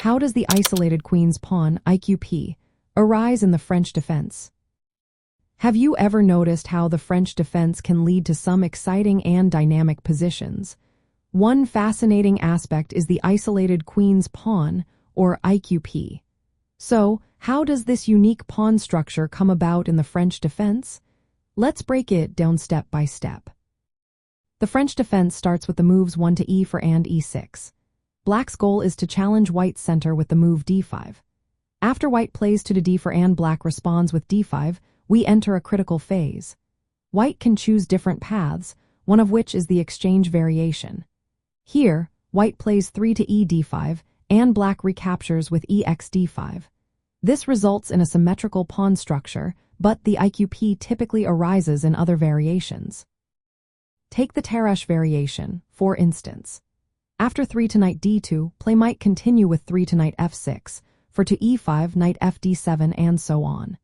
How does the isolated queen's pawn, IQP, arise in the French defense? Have you ever noticed how the French defense can lead to some exciting and dynamic positions? One fascinating aspect is the isolated queen's pawn, or IQP. So, how does this unique pawn structure come about in the French defense? Let's break it down step by step. The French defense starts with the moves 1 to e for and e6. Black's goal is to challenge white's center with the move d5. After white plays 2 to d for and black responds with d5, we enter a critical phase. White can choose different paths, one of which is the exchange variation. Here, white plays 3 to e d5, and black recaptures with ex d5. This results in a symmetrical pawn structure, but the IQP typically arises in other variations. Take the Tarrasch variation, for instance. After 3 to knight d2, play might continue with 3 to knight f6, for to e5, knight fd7, and so on.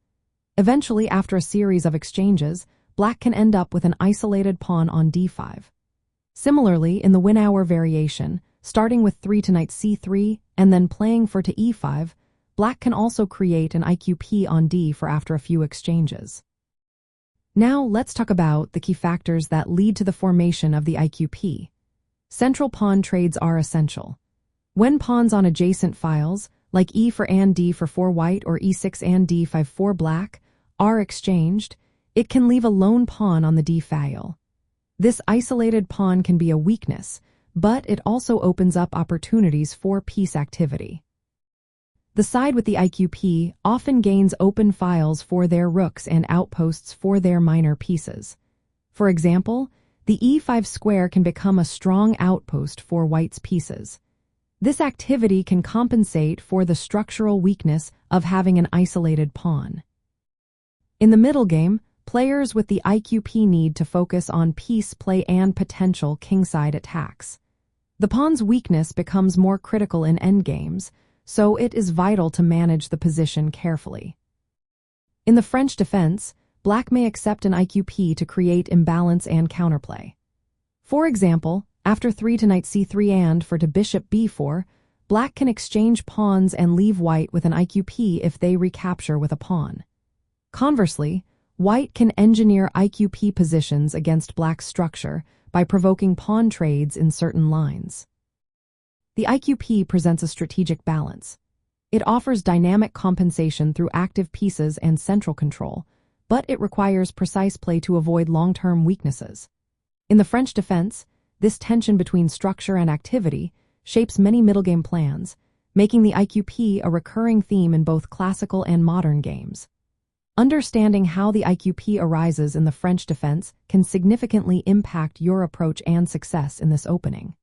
Eventually, after a series of exchanges, black can end up with an isolated pawn on d5. Similarly, in the Winawer variation, starting with 3 to knight c3 and then playing for to e5, black can also create an IQP on d for after a few exchanges. Now let's talk about the key factors that lead to the formation of the IQP. Central pawn trades are essential. When pawns on adjacent files, like e for and d for 4 white or e6 and d5 for black, are exchanged, it can leave a lone pawn on the d file. This isolated pawn can be a weakness, but it also opens up opportunities for piece activity. The side with the IQP often gains open files for their rooks and outposts for their minor pieces. For example, the e5 square can become a strong outpost for white's pieces. This activity can compensate for the structural weakness of having an isolated pawn. In the middle game, players with the IQP need to focus on piece play and potential kingside attacks. The pawn's weakness becomes more critical in endgames, so it is vital to manage the position carefully. In the French defense, black may accept an IQP to create imbalance and counterplay. For example, after 3 to knight c3 and for to bishop b4, black can exchange pawns and leave white with an IQP if they recapture with a pawn. Conversely, white can engineer IQP positions against black's structure by provoking pawn trades in certain lines. The IQP presents a strategic balance. It offers dynamic compensation through active pieces and central control, but it requires precise play to avoid long-term weaknesses. In the French defense, this tension between structure and activity shapes many middle-game plans, making the IQP a recurring theme in both classical and modern games. Understanding how the IQP arises in the French defense can significantly impact your approach and success in this opening.